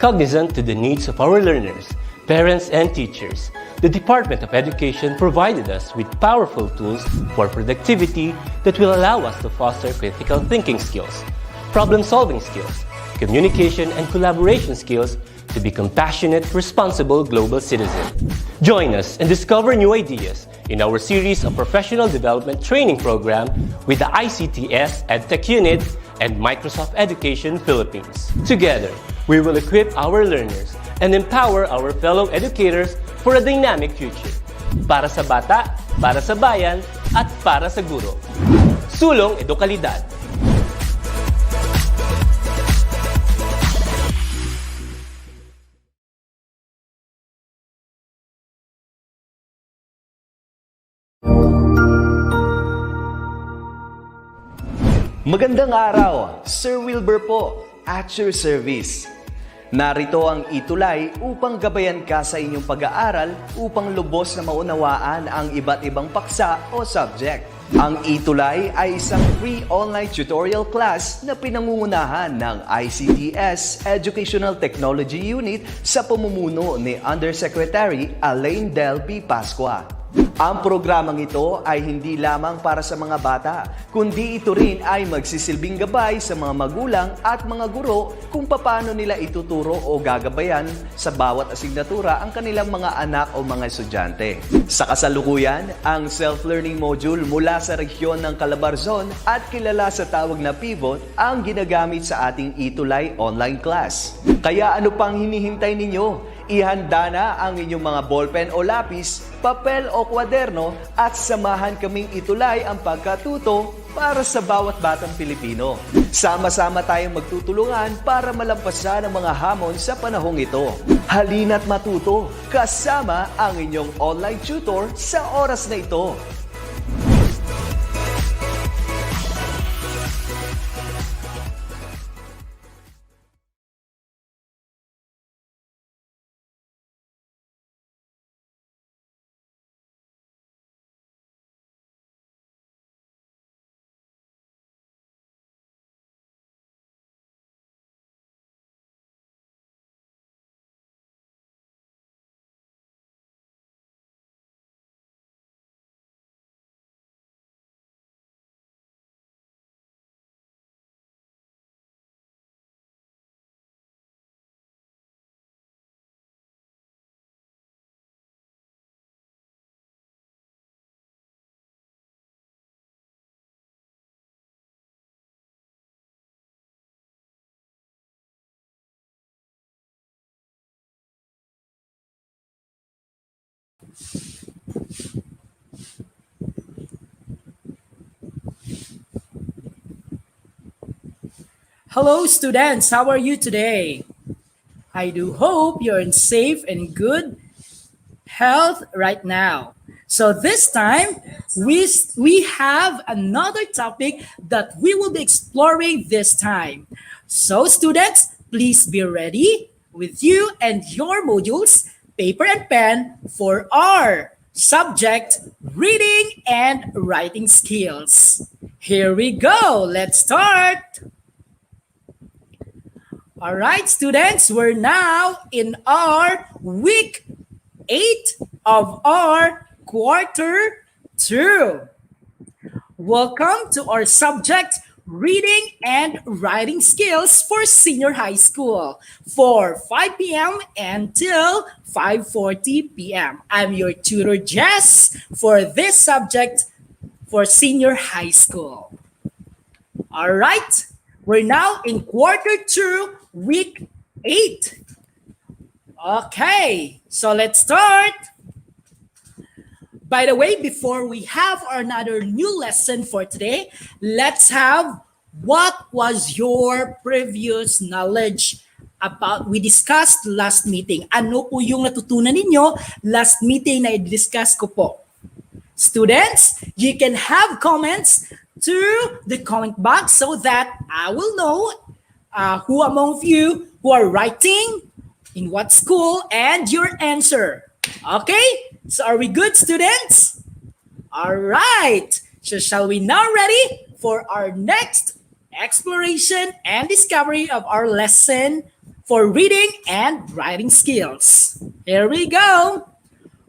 Cognizant to the needs of our learners, parents, and teachers, the Department of Education provided us with powerful tools for productivity that will allow us to foster critical thinking skills, problem-solving skills, communication and collaboration skills to be compassionate, responsible global citizens. Join us and discover new ideas in our series of professional development training program with the ICTS Edtech Unit and Microsoft Education Philippines. Together, we will equip our learners and empower our fellow educators for a dynamic future. Para sa bata, para sa bayan, at para sa guro. Sulong Edukalidad. Magandang araw, Sir Wilbur po, at your service. Narito ang ETULay upang gabayan ka sa inyong pag-aaral upang lubos na maunawaan ang iba't ibang paksa o subject. Ang ETULay ay isang free online tutorial class na pinangungunahan ng ICTS Educational Technology Unit sa pamumuno ni Undersecretary Elaine Del P. Pascua. Ang programang ito ay hindi lamang para sa mga bata, kundi ito rin ay magsisilbing gabay sa mga magulang at mga guro kung paano nila ituturo o gagabayan sa bawat asignatura ang kanilang mga anak o mga estudyante. Sa kasalukuyan, ang self-learning module mula sa rehiyon ng Calabarzon at kilala sa tawag na Pivot ang ginagamit sa ating ETULay online class. Kaya ano pang hinihintay ninyo? Ihanda na ang inyong mga ballpen o lapis, papel o kwaderno at samahan kaming itulay ang pagkatuto para sa bawat batang Pilipino. Sama-sama tayong magtutulungan para malampasan ang mga hamon sa panahong ito. Halina't matuto kasama ang inyong online tutor sa oras na ito. Hello students, how are you today? I do hope you're in safe and good health right now. So this time, we have another topic that we will be exploring this time. So students, please be ready with you and your modules, paper and pen for our subject, reading and writing skills. Here we go, let's start. All right, students, we're now in our week 8 of our quarter 2. Welcome to our subject, reading and writing skills for senior high school for 5 p.m. until 5:40 p.m. I'm your tutor, Jess, for this subject for senior high school. All right, we're now in quarter 2, week 8. Okay, so let's start. By the way, before we have another new lesson for today, let's have what was your previous knowledge about we discussed last meeting. Ano po yung natutunan ninyo last meeting na i-discuss ko po? Students, you can have comments to the comment box so that I will know who among you who are writing, in what school, and your answer. Okay? So are we good, students? All right. So shall we now ready for our next exploration and discovery of our lesson for reading and writing skills. Here we go.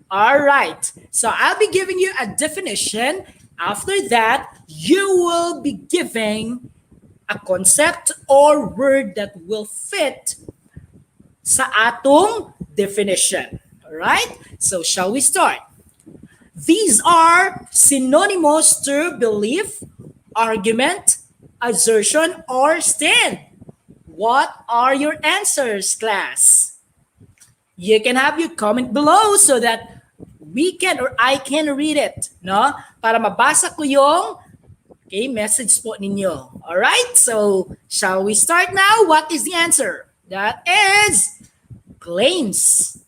All right. So I'll be giving you a definition. After that, you will be giving a concept or word that will fit sa atong definition. All right? So shall we start? These are synonymous to belief, argument, assertion, or stand. What are your answers, class? You can have your comment below so that we can or I can read it, no? Para mabasa ko yung message po ninyo. All right? So, shall we start now? What is the answer? That is claims.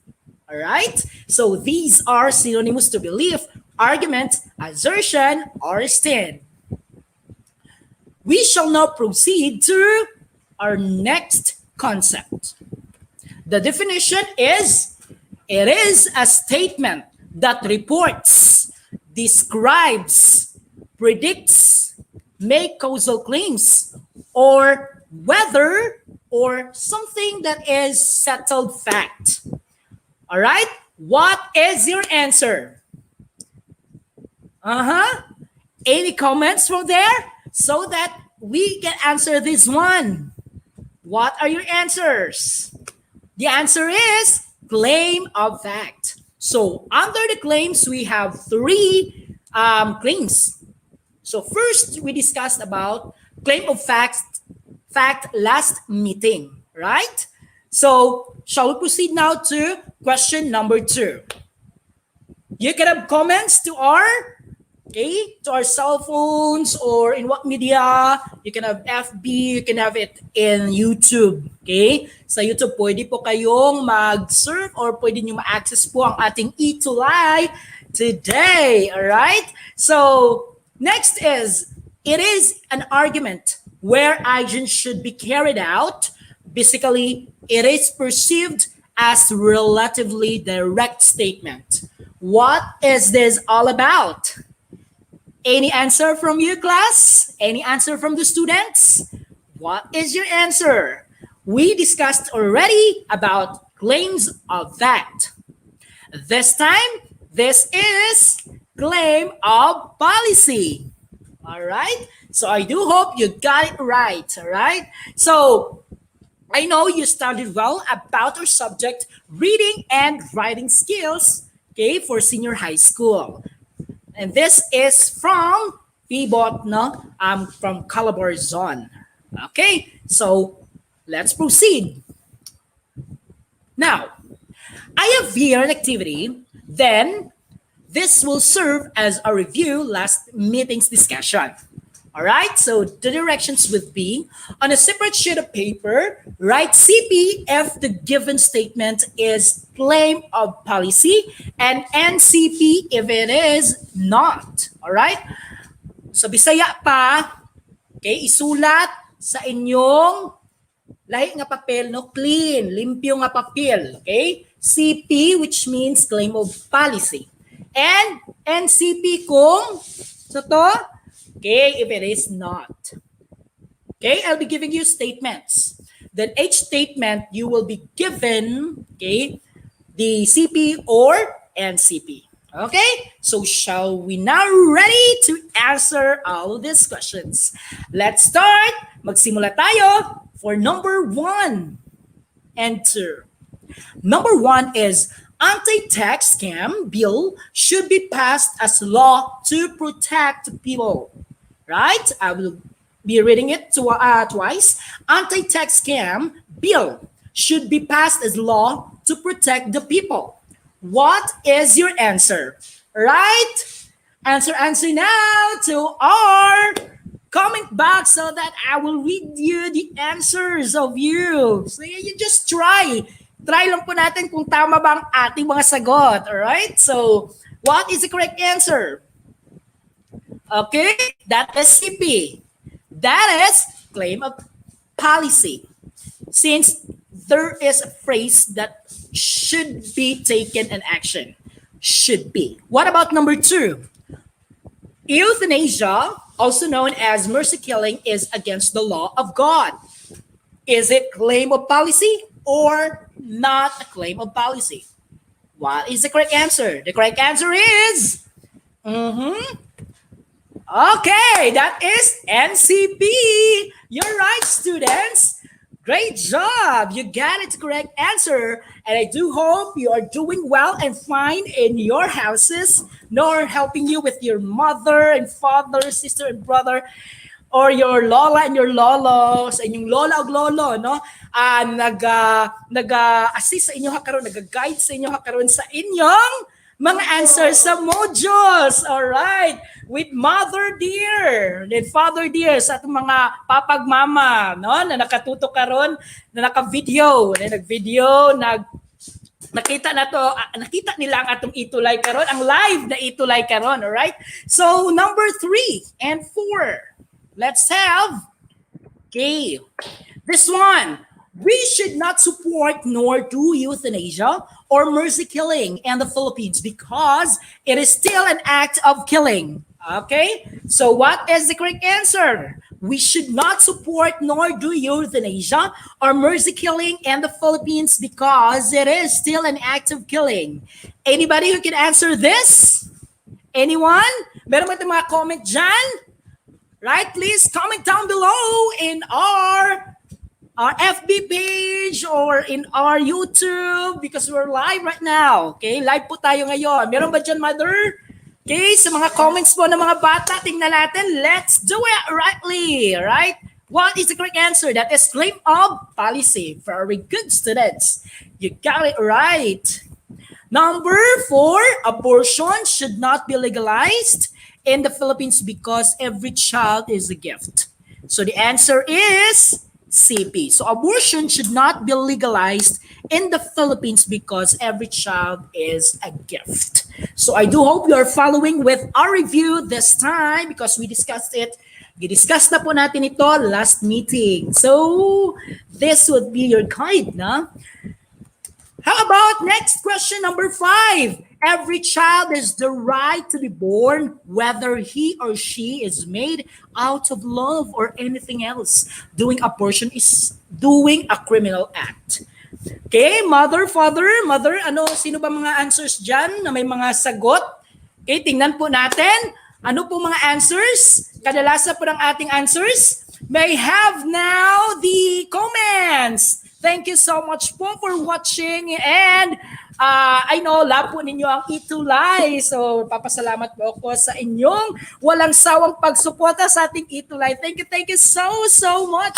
All right? So, these are synonymous to belief, argument, assertion, or stand. We shall now proceed to our next concept. The definition is, it is a statement that reports, describes, predicts, make causal claims, or whether or something that is settled fact. All right? What is your answer? Any comments from there so that we can answer this one? What are your answers? The answer is claim of fact. So under the claims, we have three claims. So first, we discussed about claim of fact last meeting, right? So shall we proceed now to question number 2? You can have comments to our cell phones or in what media. You can have FB, you can have it in YouTube. Okay? Sa YouTube, pwede po kayong mag-surf or pwede nyo ma-access po ang ating ETULay today. Alright? So, next is, it is an argument where action should be carried out. Basically, it is perceived as relatively direct statement. What is this all about? Any answer from you, class? Any answer from the students? What is your answer? We discussed already about claims of fact. This time, this is claim of policy. All right? So I do hope you got it right. All right? So I know you studied well about our subject, reading and writing skills, for senior high school. And this is from PBOT, from Calabarzon. Okay, so let's proceed. Now, I have here an activity. Then, this will serve as a review last meeting's discussion. All right, so the directions would be, on a separate sheet of paper, write CP if the given statement is claim of policy and NCP if it is not. All right? So Bisaya pa, isulat sa inyong lahi nga papel, no? Clean, limpyo nga papel. Okay? CP, which means claim of policy. And NCP kung, so to, if it is not. I'll be giving you statements. Then each statement, you will be given, the CP or NCP. Okay? So shall we now ready to answer all of these questions? Let's start. Magsimula tayo for number 1 and 2. Number 1 is, anti-tax scam bill should be passed as law to protect people. Right? I will be reading it twice. Anti-tax scam bill should be passed as law to protect the people. What is your answer? Right? Answer now to our comment box so that I will read you the answers of you. So you just try. Try lang po natin kung tama ba ang ating mga sagot. Alright? So, what is the correct answer? Okay, that is CP. That is claim of policy. Since there is a phrase that should be taken in action. Should be. What about number 2? Euthanasia, also known as mercy killing, is against the law of God. Is it claim of policy? or not a claim of policy? What is the correct answer? The correct answer is okay, that is NCP. You're right, students. Great job. You got it, correct answer. And I do hope you are doing well and fine in your houses, nor helping you with your mother and father, sister and brother, or your lola and your lolo, sa inyong lola o lolo, no? Nag-assist sa inyo hakaron, nag-guide sa inyo hakaron sa inyong mga answers sa modules. All right. With Mother Dear, and Father Dear sa atong mga papag mama, no? Na nakatuto karon, na naka-video, na nag-video, nakita na to, nakita nila ang atong ETULay karon, ang live na ETULay karon, all right? So, number 3 and 4. Let's have, okay, this one. We should not support nor do euthanasia or mercy killing in the Philippines because it is still an act of killing. Okay? So what is the correct answer? We should not support nor do euthanasia or mercy killing in the Philippines because it is still an act of killing. Anybody who can answer this? Anyone? Meron ba itong mga comment dyan? Right? Please comment down below in our FB page or in our YouTube because we're live right now. Okay? Live po tayo ngayon. Meron ba dyan, Mother? Okay? Sa mga comments po ng mga bata, tingnan natin. Let's do it rightly. Right? What is the correct answer? That is claim of policy. Very good, students. You got it right. Number 4, abortion should not be legalized in the Philippines because every child is a gift. So the answer is CP. So abortion should not be legalized in the Philippines because every child is a gift. So I do hope you are following with our review this time because we discussed it. Gidiscuss na po natin ito last meeting. So this would be your guide, na? How about next question, number 5? Every child is the right to be born, whether he or she is made out of love or anything else. Doing abortion is doing a criminal act. Okay, mother, father, mother, sino ba mga answers dyan na may mga sagot? Okay, tingnan po natin. Ano po mga answers? Kadalasan po ng ating answers. May have now the comments. Thank you so much po for watching and I know love po ninyo ang ETULay. So papasalamat po ako sa inyong walang sawang pagsuporta sa ating ETULay. Thank you so much.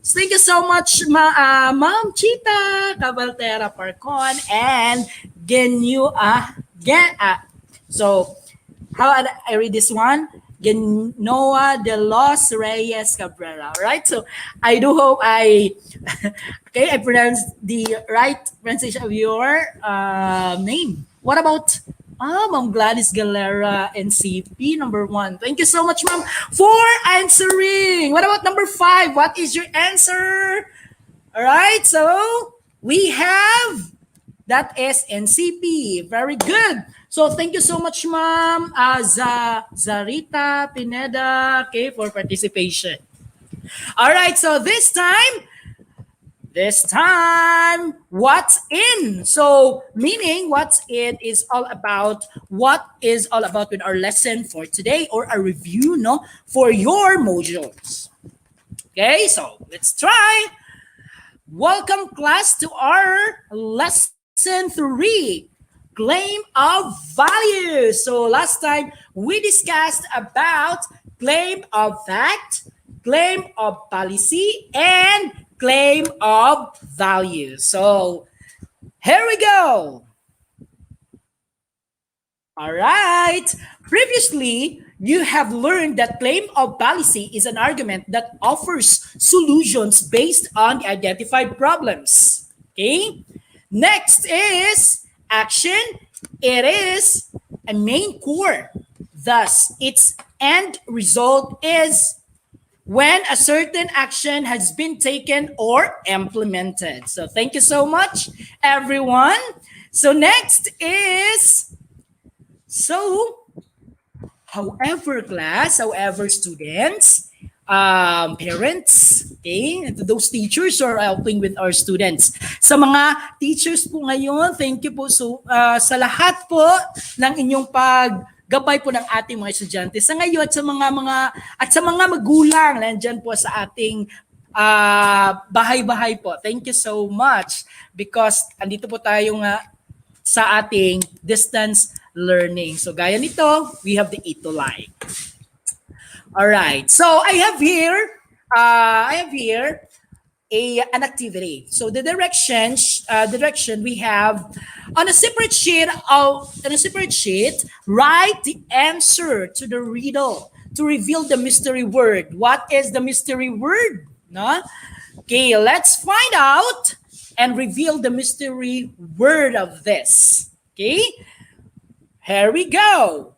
Thank you so much Ma'am Chita Cabaltera Parcon and so how I read this one? Genoa de los Reyes Cabrera. Right? So I do hope I pronounced the right pronunciation of your name. What about Ma'am Gladys Galera NCP number 1? Thank you so much, Ma'am, for answering. What about number 5? What is your answer? All right. So we have that is NCP. Very good. So thank you so much, Ma'am Zarita Pineda, for participation. All right, so this time, what's in? So meaning what's in is all about what is all about with our lesson for today or a review, for your modules. Okay, so let's try. Welcome class to our lesson 3. Claim of value. So last time we discussed about claim of fact, claim of policy, and claim of value. So here we go. All right. Previously, you have learned that claim of policy is an argument that offers solutions based on the identified problems. Okay. Next is action. It is a main core. Thus, its end result is when a certain action has been taken or implemented. So thank you so much, everyone. So next is, however, students, parents, Okay? And to those teachers who are helping with our students. Sa mga teachers po ngayon, thank you po sa lahat po ng inyong paggabay po ng ating mga estudyante. Sa ngayon at sa mga magulang nandiyan po sa ating bahay-bahay po. Thank you so much because andito po tayo nga sa ating distance learning. So gaya nito, we have the ETULay. All right. So I have here an activity. So the direction we have on a separate sheet, write the answer to the riddle to reveal the mystery word. What is the mystery word? No? Okay, let's find out and reveal the mystery word of this. Okay? Here we go.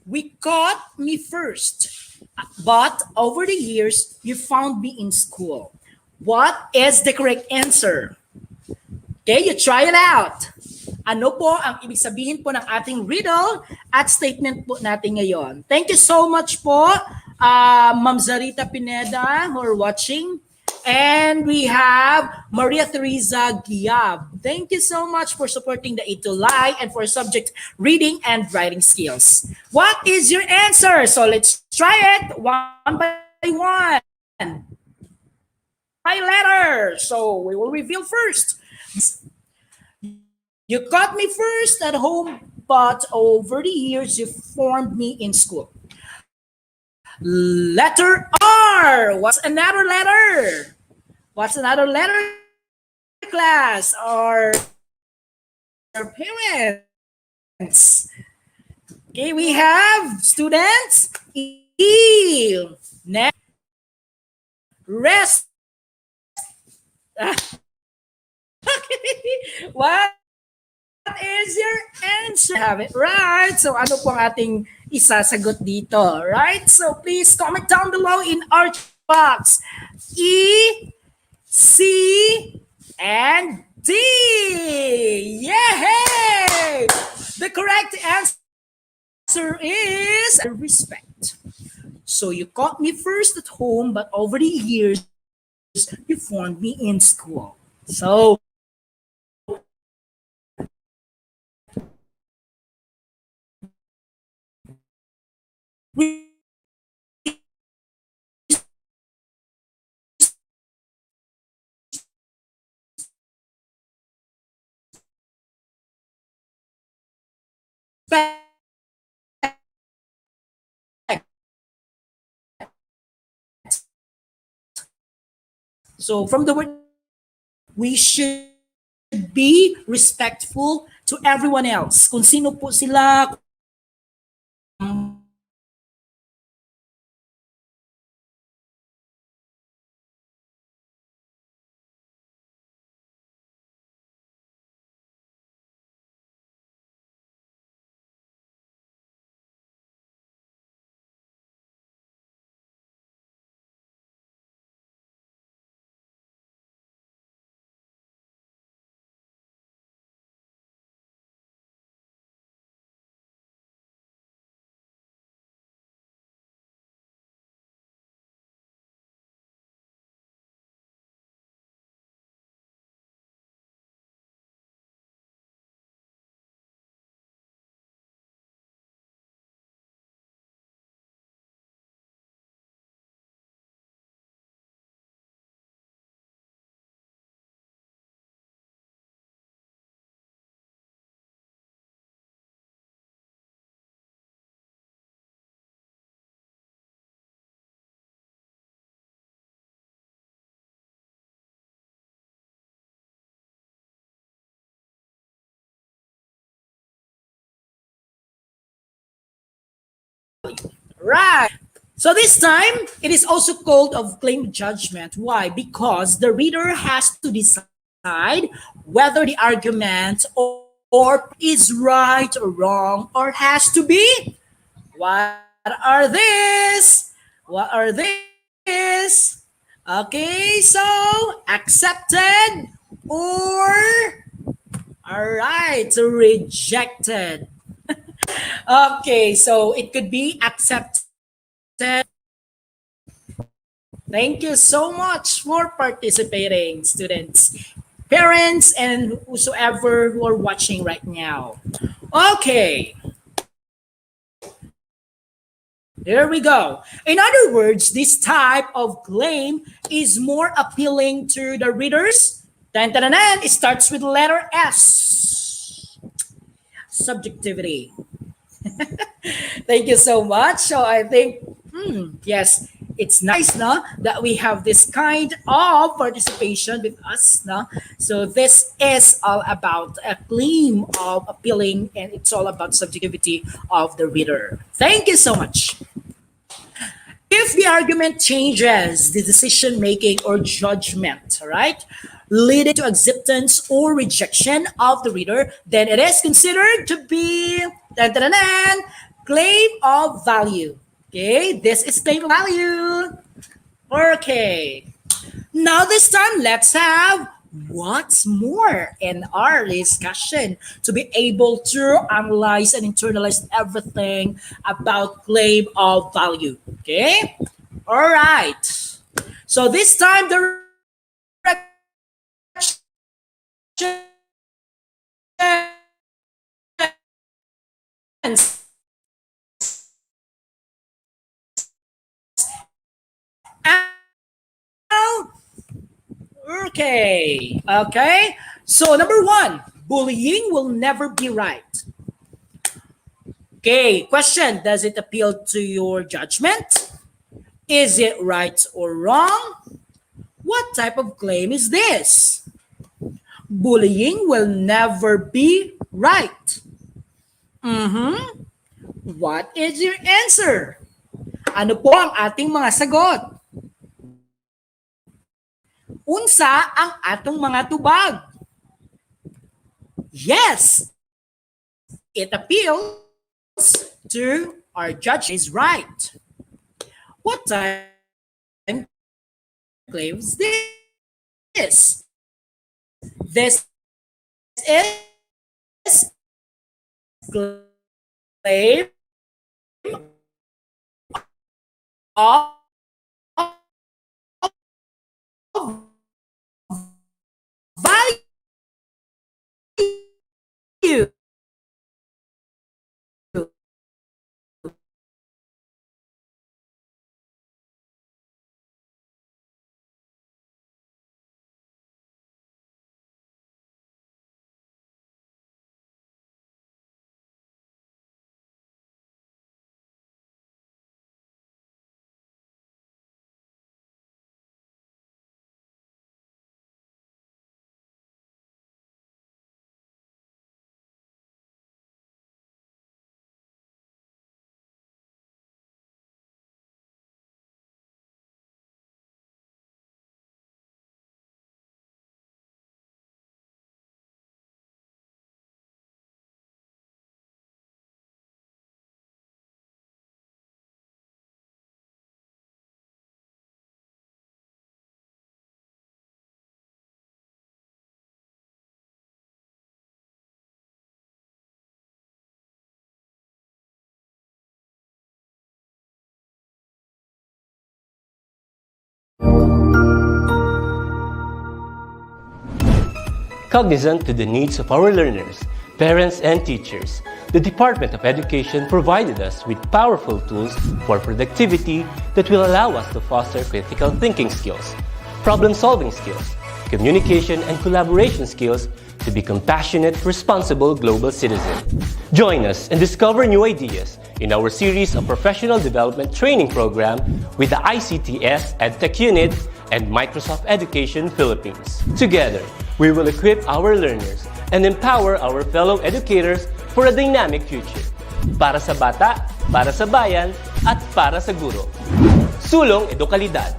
We caught me first, but over the years, you found me in school. What is the correct answer? Okay, you try it out. Ano po ang ibig sabihin po ng ating riddle at statement po natin ngayon? Thank you so much po, Ma'am Zarita Pineda, who are watching. And we have Maria Teresa Giab. Thank you so much for supporting the ETULay and for subject reading and writing skills. What is your answer? So let's try it one by one. By letter. So we will reveal first. You caught me first at home, but over the years you formed me in school. Letter R. What's another letter? What's another letter, class? Or parents? Okay, we have students. E. Next. Rest. What is your answer? Have it right. So ano po ang ating isasagot dito? Right? So please comment down below in our box. E, C, and D. Yay! The correct answer is respect. So you caught me first at home, but over the years, you formed me in school. So so from the word, we should be respectful to everyone else. Kung sino po sila, right. So this time, it is also called of claim judgment. Why? Because the reader has to decide whether the argument or is right or wrong or has to be. What are these? What are these? Okay, so accepted or all right, rejected. Okay, so it could be accepted Thank you so much for participating, students, parents, and whosoever who are watching right now. Okay, there we go. In other words, this type of claim is more appealing to the readers. Dun, dun, dun, dun. It starts with letter S. Subjectivity. Thank you so much. So I think, yes, it's nice, no, that we have this kind of participation with us, no. So this is all about a claim of appealing, and it's all about subjectivity of the reader. Thank you so much. If the argument changes the decision making or judgment, right, leading to acceptance or rejection of the reader, then it is considered to be dun, dun, dun, dun, claim of value. Okay, this is claim of value. Okay, now this time let's have what's more in our discussion to be able to analyze and internalize everything about claim of value. Okay, all right. So this time the Okay. So number one, bullying will never be right. Okay, question, does it appeal to your judgment? Is it right or wrong? What type of claim is this? Bullying will never be right. What is your answer? Ano po ang ating mga sagot? Unsa ang atong mga tubag? Yes, it appeals to our judge is right. What time claims this? This is claim of value. Cognizant to the needs of our learners, parents, and teachers, the Department of Education provided us with powerful tools for productivity that will allow us to foster critical thinking skills, problem-solving skills, communication and collaboration skills to be compassionate, responsible global citizens. Join us and discover new ideas in our series of professional development training program with the ICTS Edtech Unit and Microsoft Education Philippines. Together, we will equip our learners and empower our fellow educators for a dynamic future. Para sa bata, para sa bayan, at para sa guro. Sulong Edukalidad.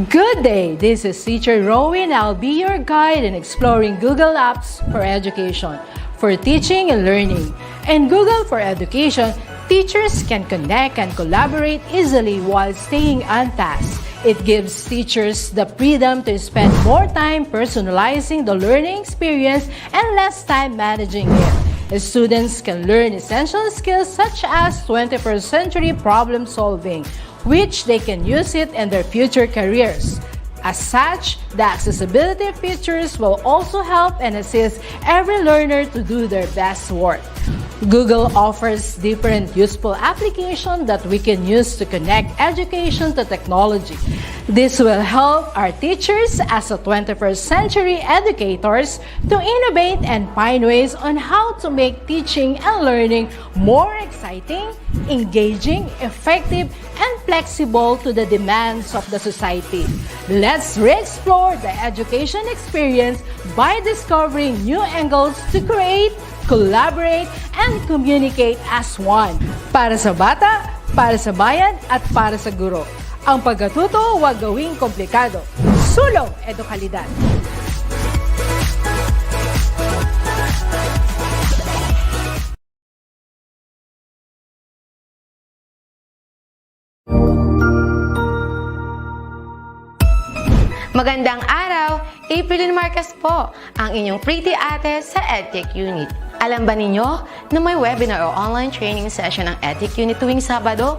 Good day, this is Teacher Rowan. I'll be your guide in exploring Google Apps for Education, for teaching and learning. In Google for Education, teachers can connect and collaborate easily while staying on task. It gives teachers the freedom to spend more time personalizing the learning experience and less time managing it. Students can learn essential skills such as 21st century problem solving, which they can use it in their future careers. As such, the accessibility features will also help and assist every learner to do their best work. Google offers different useful applications that we can use to connect education to technology. This will help our teachers as a 21st century educators to innovate and find ways on how to make teaching and learning more exciting, engaging, effective, and flexible to the demands of the society. Let's re-explore the education experience by discovering new angles to create, collaborate, and communicate as one. Para sa bata, para sa bayan, at para sa guro. Ang pagkatuto huwag gawing komplikado. Sulong edukalidad. Magandang araw! April Marcas po, ang inyong pretty ate sa Edtech Unit. Alam ba ninyo na may webinar o online training session ng Edtech Unit tuwing Sabado?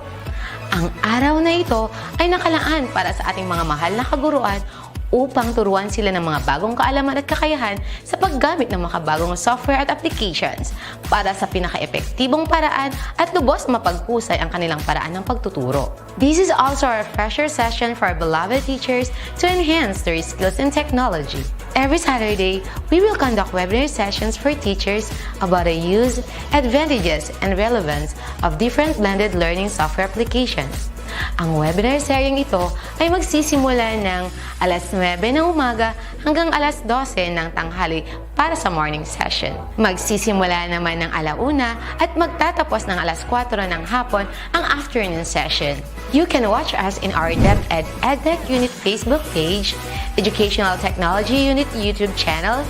Ang araw na ito ay nakalaan para sa ating mga mahal na kaguruan upang turuan sila ng mga bagong kaalaman at kakayahan sa paggamit ng mga bagong software at applications para sa pinaka-epektibong paraan at lubos mapaghusay ang kanilang paraan ng pagtuturo. This is also a refresher session for our beloved teachers to enhance their skills in technology. Every Saturday, we will conduct webinar sessions for teachers about the use, advantages, and relevance of different blended learning software applications. Ang webinar seryeng ito ay magsisimula ng alas 9 ng umaga hanggang alas 12 ng tanghali para sa morning session. Magsisimula naman ng alauna at magtatapos ng alas 4 ng hapon ang afternoon session. You can watch us in our DepEd Edtech Unit Facebook page, Educational Technology Unit YouTube channel,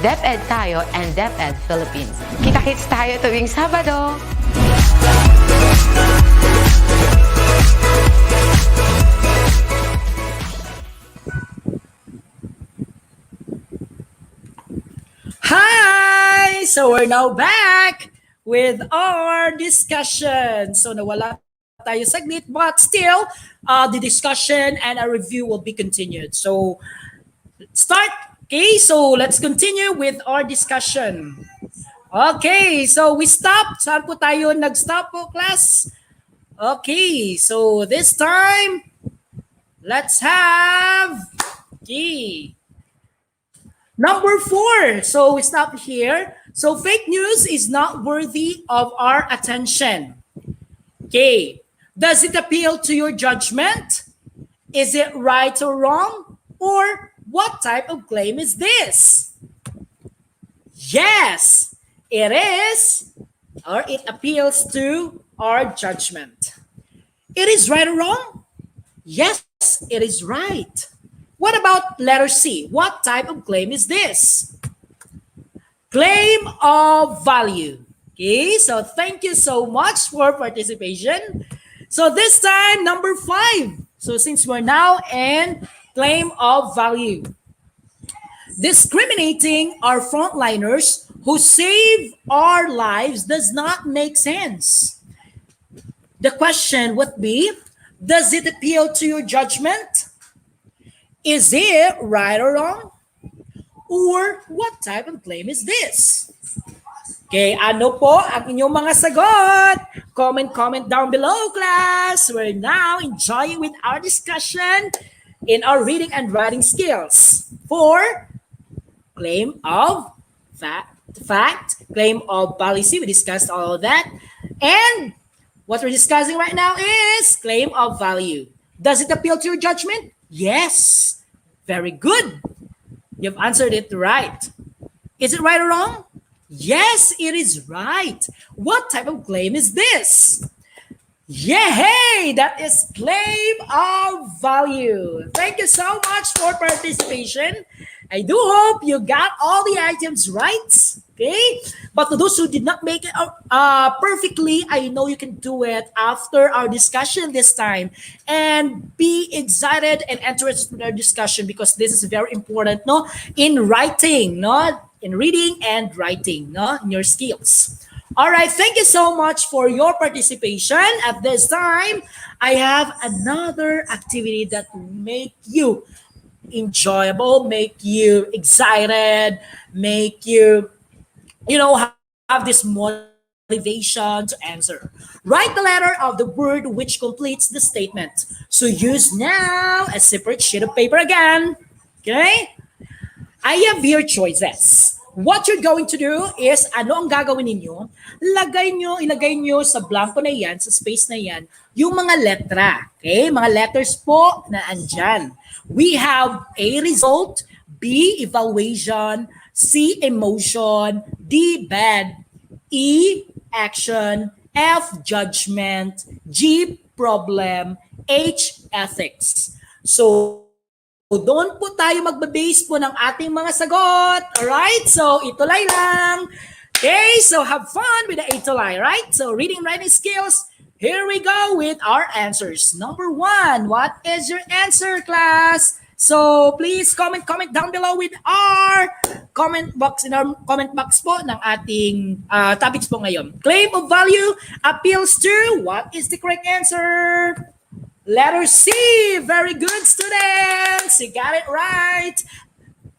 DepEd Tayo, and DepEd Philippines. Kita-kits tayo tuwing Sabado! Hi! So we're now back with our discussion. So nawala tayo saglit, but still, the discussion and a review will be continued. So start. Okay, so let's continue with our discussion. Okay, so we stopped. Saan po tayo nag-stop po, class? Okay, so this time, let's have, okay, number 4. So we stop here. So fake news is not worthy of our attention. Okay, does it appeal to your judgment? Is it right or wrong? Or what type of claim is this? Yes, it is, or it appeals to our judgment. It is right or wrong? Yes, it is right. What about letter C? What type of claim is this? Claim of value. Okay, so thank you so much for participation. So this time, number 5. So since we're now in claim of value. Discriminating our frontliners who save our lives does not make sense. The question would be, does it appeal to your judgment? Is it right or wrong? Or what type of claim is this? Okay, ano po ang inyong mga sagot? Comment down below, class. We're now enjoying with our discussion in our reading and writing skills for claim of fact, claim of policy. We discussed all of that. And what we're discussing right now is claim of value. Does it appeal to your judgment? Yes. Very good. You've answered it right. Is it right or wrong? Yes, it is right. What type of claim is this? Yay! That is claim of value. Thank you so much for participation. I do hope you got all the items right. Okay? But to those who did not make it perfectly, I know you can do it after our discussion this time. And be excited and interested in our discussion because this is very important, no? In writing, no? In reading and writing, no? In your skills. All right, thank you so much for your participation. At this time, I have another activity that will make you enjoyable, make you excited, make you have this motivation to answer. Write the letter of the word which completes the statement. So use now a separate sheet of paper again. Okay? I have here choices. What you're going to do is, ano ang gagawin ninyo? Ilagay nyo sa blanco na yan, sa space na yan, yung mga letra. Okay? Mga letters po na andyan. We have A, result, B, evaluation, C, emotion, D, bad, E, action, F, judgment, G, problem, H, ethics. So, doon po tayo magbe-base po ng ating mga sagot. Alright? So, ETULay lang. Okay, so have fun with the ETULay, right? So, reading, writing skills. Here we go with our answers. Number 1, what is your answer, class? So, please comment down below with our comment box in our comment box po ng ating topics po ngayon. Claim of value appeals to, what is the correct answer? Letter C. Very good, students. You got it right.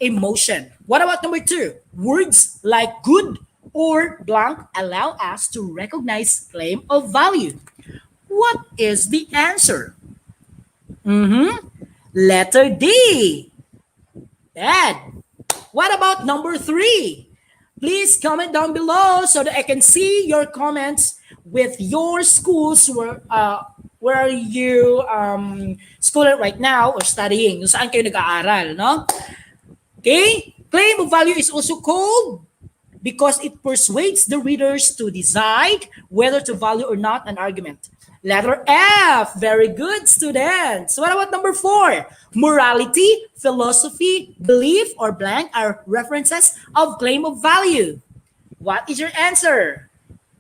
Emotion. What about number 2? Words like good or blank allow us to recognize claim of value. What is the answer? Letter D. Bad. What about number 3? Please comment down below so that I can see your comments with your schools where are you schooling right now or studying? Saan kayo nag-aaral, no? Okay? Claim of value is also called because it persuades the readers to decide whether to value or not an argument. Letter F. Very good, students. What about number 4? Morality, philosophy, belief, or blank are references of claim of value. What is your answer?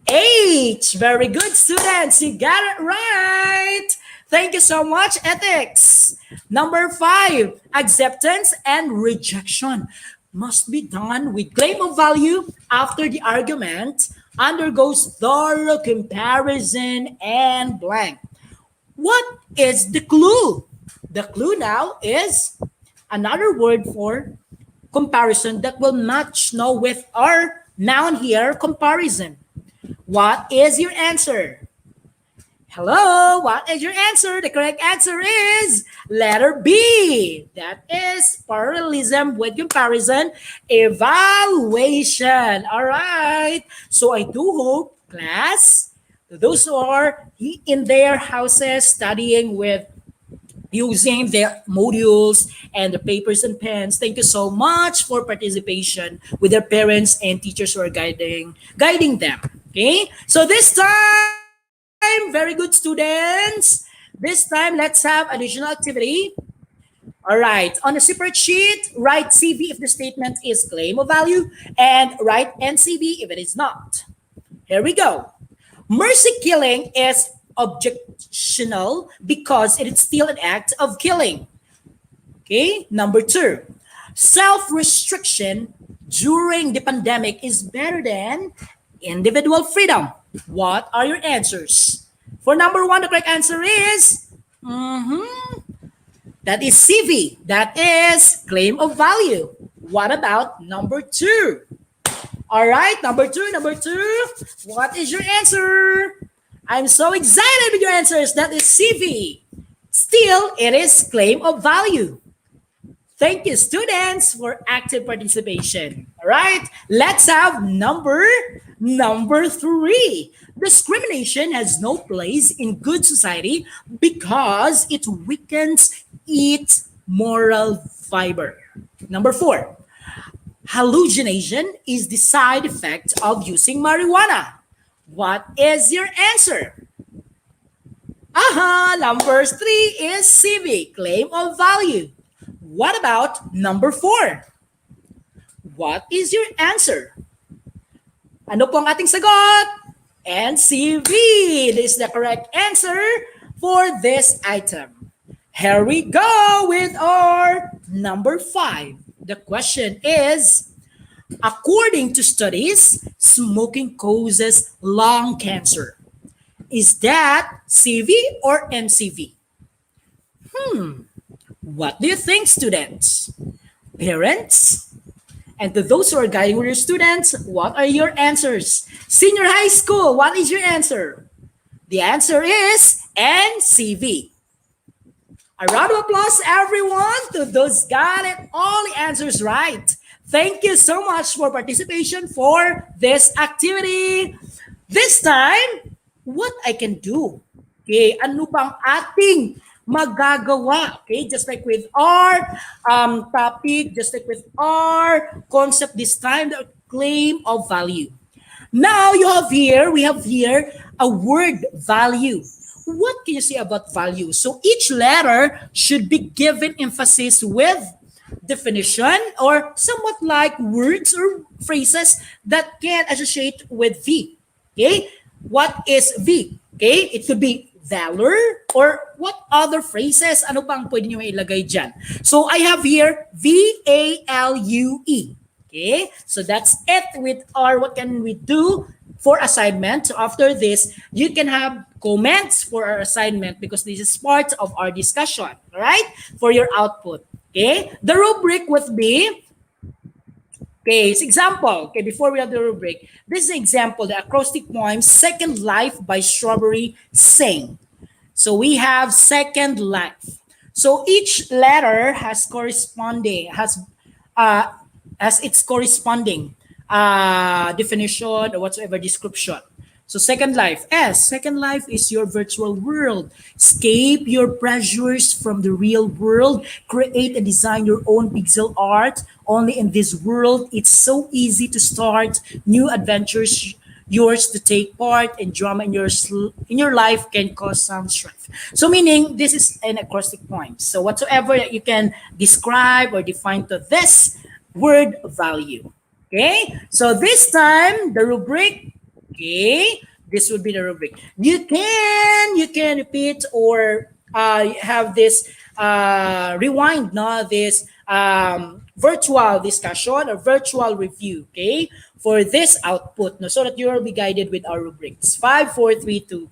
H. Very good, students. You got it right. Thank you so much, ethics. Number 5, acceptance and rejection must be done with claim of value after the argument undergoes thorough comparison and blank. What is the clue? The clue now is another word for comparison that will match now with our noun here, comparison. What is your answer? Hello, what is your answer? The correct answer is letter B. That is parallelism with comparison, evaluation. All right. So I do hope, class, those who are in their houses studying with using their modules and the papers and pens, thank you so much for participation with their parents and teachers who are guiding them. Okay. So this time, very good, students. This time, let's have additional activity. All right. On a separate sheet, write CV if the statement is claim of value and write NCV if it is not. Here we go. Mercy killing is objectionable because it is still an act of killing. Okay. Number 2, self-restriction during the pandemic is better than individual freedom. What are your answers? For number 1, the correct answer is that is CV. That is claim of value. What about number 2? All right, number 2. What is your answer? I'm so excited with your answers. That is CV. Still, it is claim of value. Thank you, students, for active participation. All right, let's have number 3. Discrimination has no place in good society because it weakens its moral fiber. Number 4, hallucination is the side effect of using marijuana. What is your answer? Number 3 is CV, claim of value. What about number 4? What is your answer? Ano po ang ating sagot? NCV. This is the correct answer for this item. Here we go with our number 5. The question is, according to studies, smoking causes lung cancer. Is that CV or MCV? What do you think, students? Parents? And to those who are guiding with your students, what are your answers? Senior high school, what is your answer? The answer is NCV. A round of applause, everyone, to those got it all the answers right. Thank you so much for participation for this activity. This time, what I can do? Okay, ano bang ating magagawa? Okay, just like with our topic, just like with our concept this time, the claim of value. Now we have here a word value. What can you say about value? So each letter should be given emphasis with definition or somewhat like words or phrases that can associate with V. Okay? What is V? Okay? It could be valor or what other phrases? Ano pang pwede nyo ilagay dyan? So I have here VALUE. Okay? So that's it with our what can we do for assignment. So after this, you can have comments for our assignment because this is part of our discussion, all right? For your output, okay? The rubric would be, okay, it's example. Okay, before we have the rubric, this is an example, the acrostic poem, Second Life by Strawberry Sing. So we have Second Life. So each letter has its corresponding definition or whatsoever description. So Second Life, S. Second Life is your virtual world. Escape your pressures from the real world. Create and design your own pixel art. Only in this world, it's so easy to start new adventures, yours to take part, and drama in your life can cause some strife. So meaning, this is an acrostic poem. So whatsoever you can describe or define to this word value. Okay, so this time the rubric, okay, this would be the rubric. You can repeat or have this rewind, this virtual discussion or virtual review, okay, for this output, so that you will be guided with our rubrics. 5, 4, 3, 2,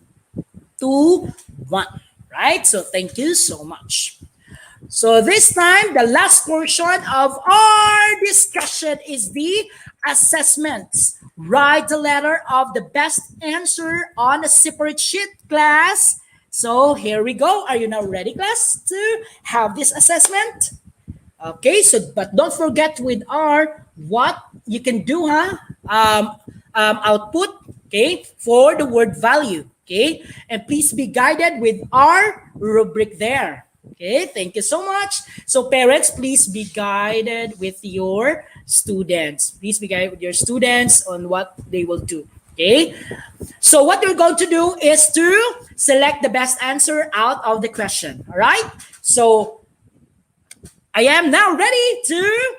2, 1. Right? So thank you so much. So this time, the last portion of our discussion is the assessments. Write the letter of the best answer on a separate sheet, class. So here we go. Are you now ready, class, to have this assessment? Okay, so but don't forget with our what you can do, output, okay, for the word value, okay? And please be guided with our rubric there. Okay, thank you so much. So parents, please be guided with your students. Please be guided with your students on what they will do. Okay, so what you're going to do is to select the best answer out of the question. All right, so I am now ready to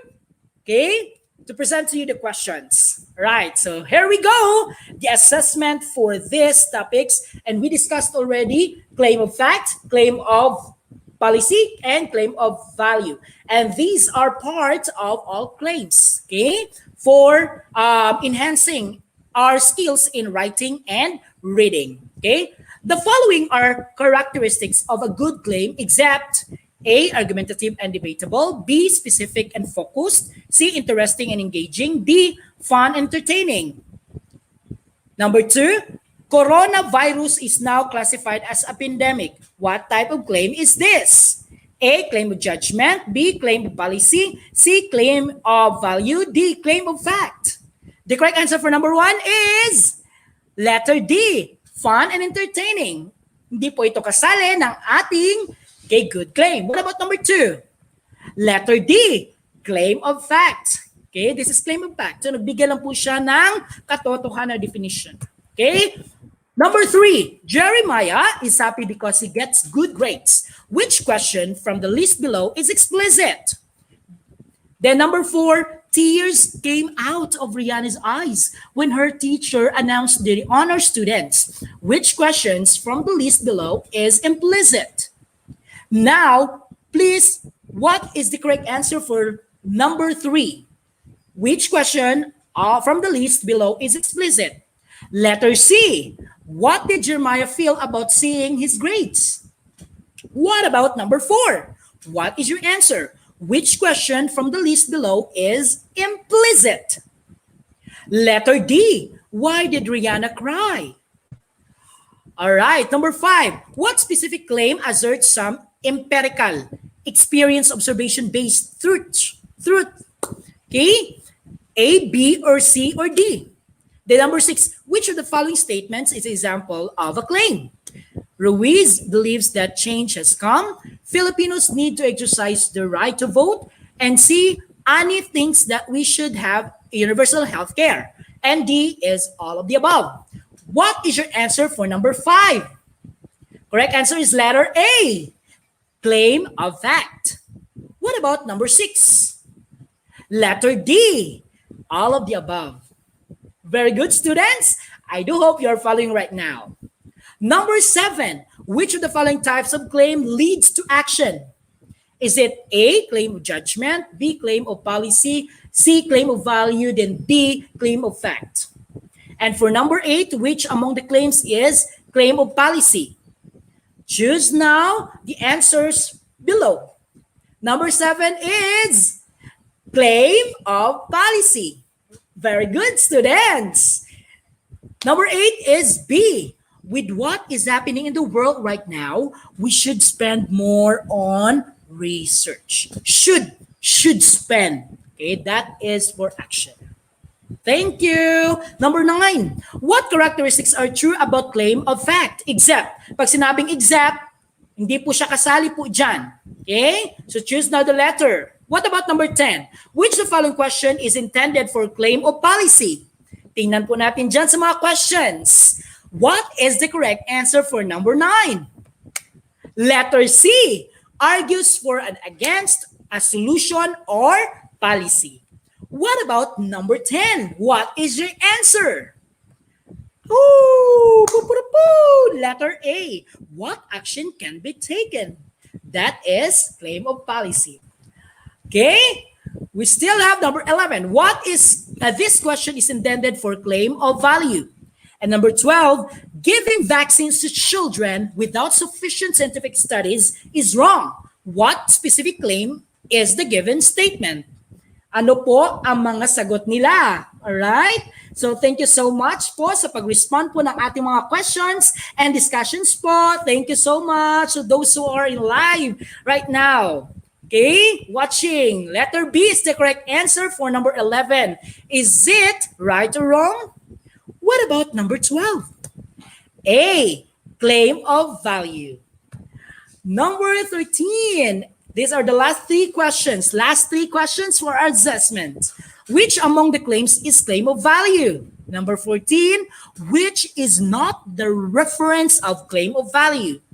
present to you the questions. All right, so here we go. The assessment for these topics, and we discussed already claim of fact, claim of policy, and claim of value. And these are part of all claims, okay, for enhancing our skills in writing and reading, okay? The following are characteristics of a good claim, except A, argumentative and debatable, B, specific and focused, C, interesting and engaging, D, fun, entertaining. Number 2, coronavirus is now classified as a pandemic. What type of claim is this? A, claim of judgment, B, claim of policy, C, claim of value, D, claim of fact. The correct answer for number 1 is letter D, fun and entertaining. Hindi po ito kasali ng ating good claim. What about number 2? Letter D, claim of fact. Okay, this is claim of fact. So nagbigay lang po siya ng katotohanan definition. Okay? Number 3, Jeremiah is happy because he gets good grades. Which question from the list below is explicit? Then number 4, Tears came out of Rihanna's eyes when her teacher announced the honor students. Which questions from the list below is implicit? Now, please, what is the correct answer for number 3? Which question from the list below is explicit? Letter C. What did Jeremiah feel about seeing his grades? What about number 4? What is your answer? Which question from the list below is implicit? Letter D. Why did Rihanna cry? All right, number 5. What specific claim asserts some empirical, experience observation-based truth? Okay? A, B, or C, or D? The number 6. Which of the following statements is an example of a claim? Ruiz believes that change has come. Filipinos need to exercise the right to vote. And C, Ani thinks that we should have universal health care. And D is all of the above. What is your answer for number 5? Correct answer is letter A, claim of fact. What about number 6? Letter D, all of the above. Very good, students. I do hope you are following right now. Number 7, which of the following types of claim leads to action? Is it A, claim of judgment, B, claim of policy, C, claim of value, then D, claim of fact? And for number 8, which among the claims is claim of policy? Choose now the answers below. Number 7 is claim of policy. Very good, students. Number 8 is B. With what is happening in the world right now, we should spend more on research. Should spend. Okay, that is for action. Thank you. Number 9. What characteristics are true about claim of fact? Except. Pag sinabing except, hindi po siya kasali po dyan. Okay? So choose now the letter. What about number 10? Which the following question is intended for claim of policy? Tingnan po natin dyan sa mga questions. What is the correct answer for number 9? Letter C, argues for and against a solution or policy. What about number 10? What is your answer? Ooh, letter A, what action can be taken? That is claim of policy. Okay, we still have number 11. What is, this question is intended for claim of value. And number 12, giving vaccines to children without sufficient scientific studies is wrong. What specific claim is the given statement? Ano po ang mga sagot nila? Alright? So thank you so much po sa pag-respond po ng ating mga questions and discussions po. Thank you so much to those who are in live right now. Okay, watching. Letter B is the correct answer for number 11. Is it right or wrong? What about number 12? A, claim of value. Number 13. These are the last 3 questions. Last 3 questions for our assessment. Which among the claims is claim of value? Number 14. Which is not the reference of claim of value?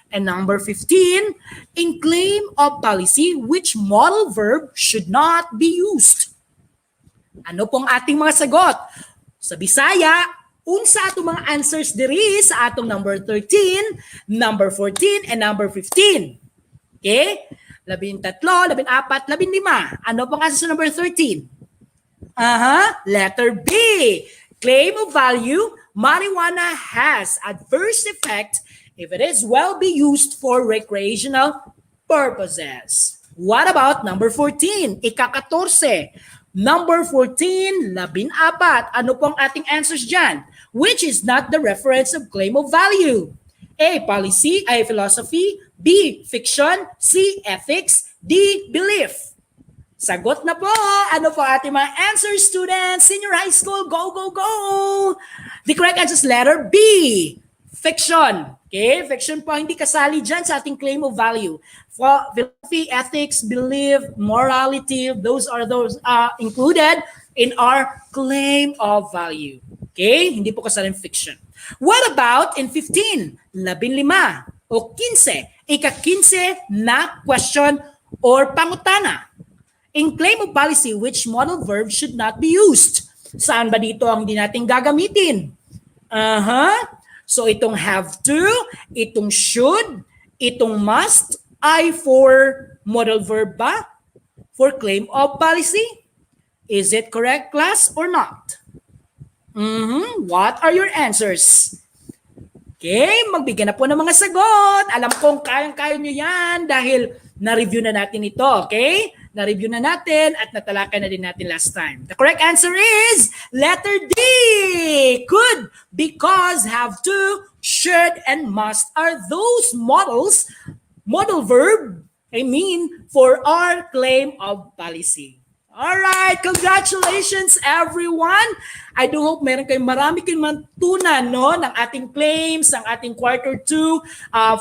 And number 15. In claim of policy, which modal verb should not be used? Ano pong ating mga sagot? Sa Bisaya, unsa atong mga answers diri sa atong number 13, number 14, and number 15. Okay? 13, 14, 15. Ano pong answer sa number 13? Letter B. Claim of value, marijuana has adverse effect if it is well be used for recreational purposes. What about number 14? Ika-14. Number 14, 14. Ano pong ating answers dyan? Which is not the reference of claim of value? A, policy, A, philosophy, B, fiction, C, ethics, D, belief. Sagot na po. Ano po ating mga answers, students? Senior high school, go, go, go! The correct answer is letter B, fiction. Okay, fiction po hindi kasali dyan sa ating claim of value. Philosophy, ethics, belief, morality, those are included in our claim of value. Okay, hindi po kasali fiction. What about in 15, 15 o 15, ika-15 na question or pangutana? In claim of policy, which modal verb should not be used? Saan ba dito ang di natin gagamitin? So itong have to, itong should, itong must ay for modal verb ba? For claim of policy? Is it correct, class, or not? What are your answers? Okay, magbigay na po ng mga sagot. Alam kong kayang-kaya nyo yan dahil na-review na natin ito, okay? Na-review na natin at natalakay na din natin last time. The correct answer is letter D. Could, because, have to, should, and must are those modal verb, for our claim of policy. Alright, congratulations everyone! I do hope meron kayong marami kayong mantunan no, ng ating claims, ng ating quarter 2, 5, 6,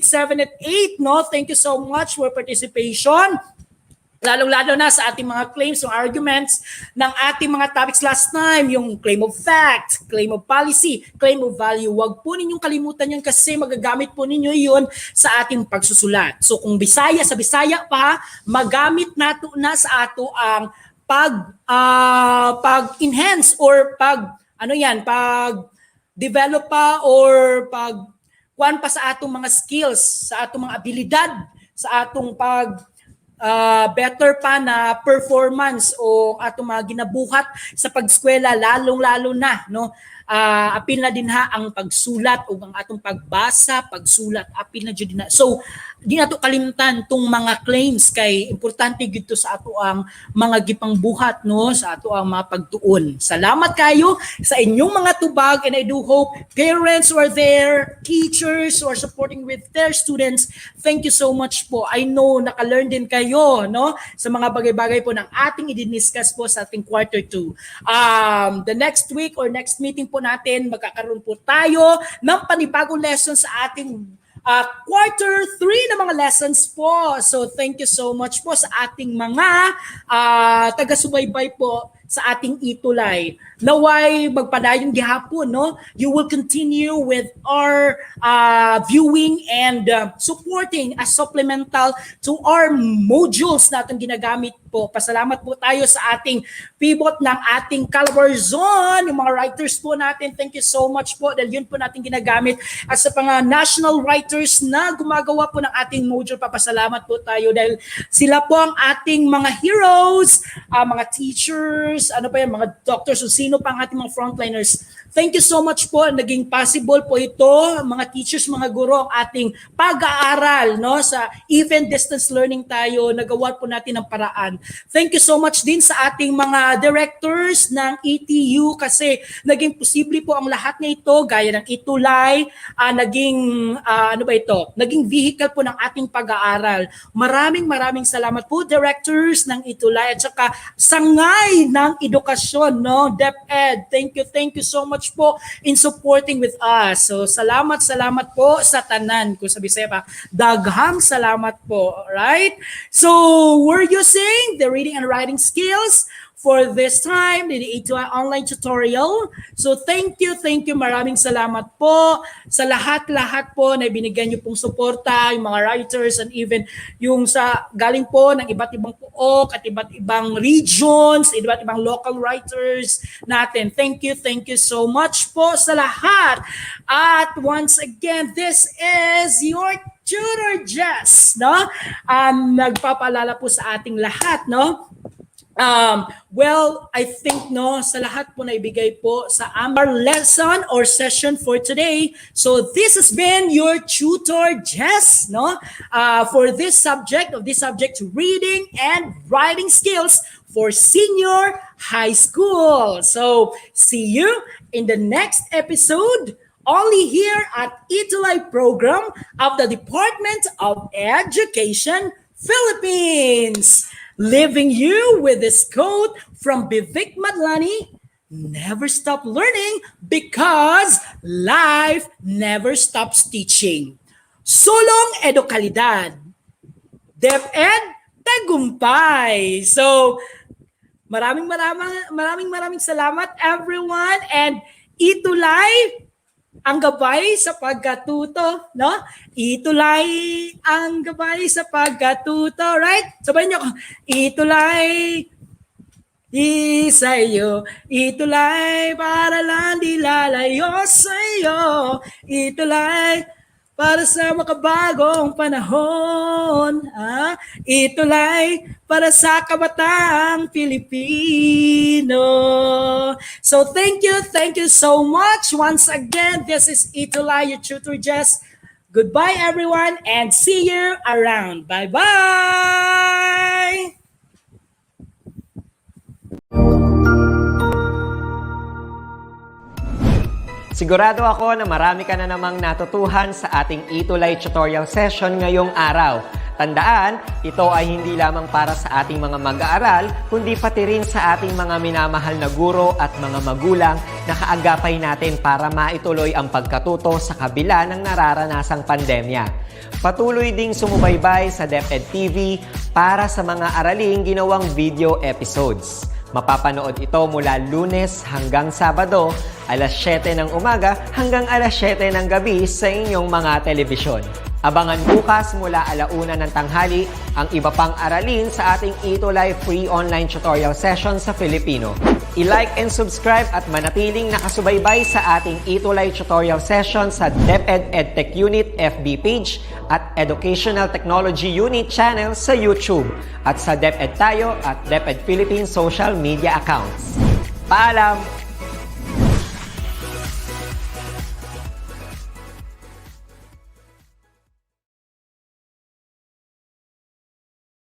7, at 8. No? Thank you so much for participation. Lalong-lalo na sa ating mga claims o arguments ng ating mga topics last time, yung claim of fact, claim of policy, claim of value. Huwag po ninyong kalimutan yan kasi magagamit po ninyo yun sa ating pagsusulat. So kung Bisaya sa Bisaya pa, magamit nato na sa ato ang pag-enhance or pag-develop pa or pag-kuhan pa sa atong mga skills, sa atong mga abilidad, sa atong better pa na performance o atong mga ginabuhat sa pagskwela, lalong-lalo na no, apil na din ha ang pagsulat o ang atong pagbasa, pagsulat, apil na jud na. So di nato kalimtan tong mga claims kay importante gito sa ato ang mga gipangbuhat no, sa ato ang mga pagtuon. Salamat kayo sa inyong mga tubag, and I do hope parents who are there, teachers who are supporting with their students, thank you so much po. I know naka-learn din kayo no sa mga bagay-bagay po ng ating i-discuss po sa ating quarter 2. The next week or next meeting po natin, magkakaroon po tayo ng panibagong lesson sa ating quarter 3 na mga lessons po. So thank you so much po sa ating mga taga-subaybay po sa ating ETULay. Naway magpadayon gihapon, no? You will continue with our viewing and supporting as supplemental to our modules na itong ginagamit po. Pasalamat po tayo sa ating pivot ng ating Caliber Zone, yung mga writers po natin. Thank you so much po dahil yun po natin ginagamit at sa mga national writers na gumagawa po ng ating module. Papasalamat po tayo dahil sila po ang ating mga heroes, mga teachers, mga doctors, o sino pa ang ating mga frontliners. Thank you so much po. Naging possible po ito, mga teachers, mga guro, ang ating pag-aaral no, sa even distance learning tayo. Nagawa po natin ng paraan. Thank you so much din sa ating mga directors ng ETU kasi naging posible po ang lahat na ito, gaya ng ETULay, naging vehicle po ng ating pag-aaral. Maraming salamat po, directors ng ETULay at saka sangay ng edukasyon, no? DepEd, thank you so much po in supporting with us. So salamat po sa tanan ko sa Bisaya pa. Daghang salamat po, right? So we're using the reading and writing skills for this time, the ETULay online tutorial. So thank you, maraming salamat po sa lahat po na binigyan niyo pong suporta, yung mga writers and even yung sa galing po ng iba't ibang puok at iba't ibang regions, iba't ibang local writers natin. Thank you so much po sa lahat. At once again, this is your Tutor Jess, no? Nagpapaalala po sa ating lahat, no? Well, I think no, sa lahat po na ibigay po sa our lesson or session for today. So this has been your tutor Jess, no, for this subject reading and writing skills for senior high school. So see you in the next episode. Only here at ETULay program of the Department of Education Philippines. Leaving you with this quote from Bivik Madlani, never stop learning because life never stops teaching. Sulong edukalidad. DepEd tagumpay. So, maraming salamat everyone, and ETULay, ang gabay sa pagkatuto, no? ETULay ang gabay sa pagkatuto, right? Sabayin niyo ako, ETULay di sa'yo, ETULay para lang di lalayo sa'yo, ETULay para sa makabagong panahon, ETULay para sa kabataang Pilipino. So thank you so much. Once again, this is ETULay, your tutor Jess. Goodbye everyone and see you around. Bye-bye! Sigurado ako na marami ka na namang natutuhan sa ating ETULay tutorial session ngayong araw. Tandaan, ito ay hindi lamang para sa ating mga mag-aaral, kundi pati rin sa ating mga minamahal na guro at mga magulang na kaagapay natin para maituloy ang pagkatuto sa kabila ng nararanasang pandemya. Patuloy ding sumubaybay sa DepEd TV para sa mga araling ginawang video episodes. Mapapanood ito mula Lunes hanggang Sabado, alas 7 ng umaga hanggang alas 7 ng gabi sa inyong mga telebisyon. Abangan bukas mula 1:00 ng tanghali ang iba pang aralin sa ating ETULay free online tutorial session sa Filipino. I-like and subscribe at manatiling nakasubaybay sa ating ETULay tutorial session sa DepEd Edtech Unit FB page at Educational Technology Unit channel sa YouTube at sa DepEd Tayo at DepEd Philippines social media accounts. Paalam!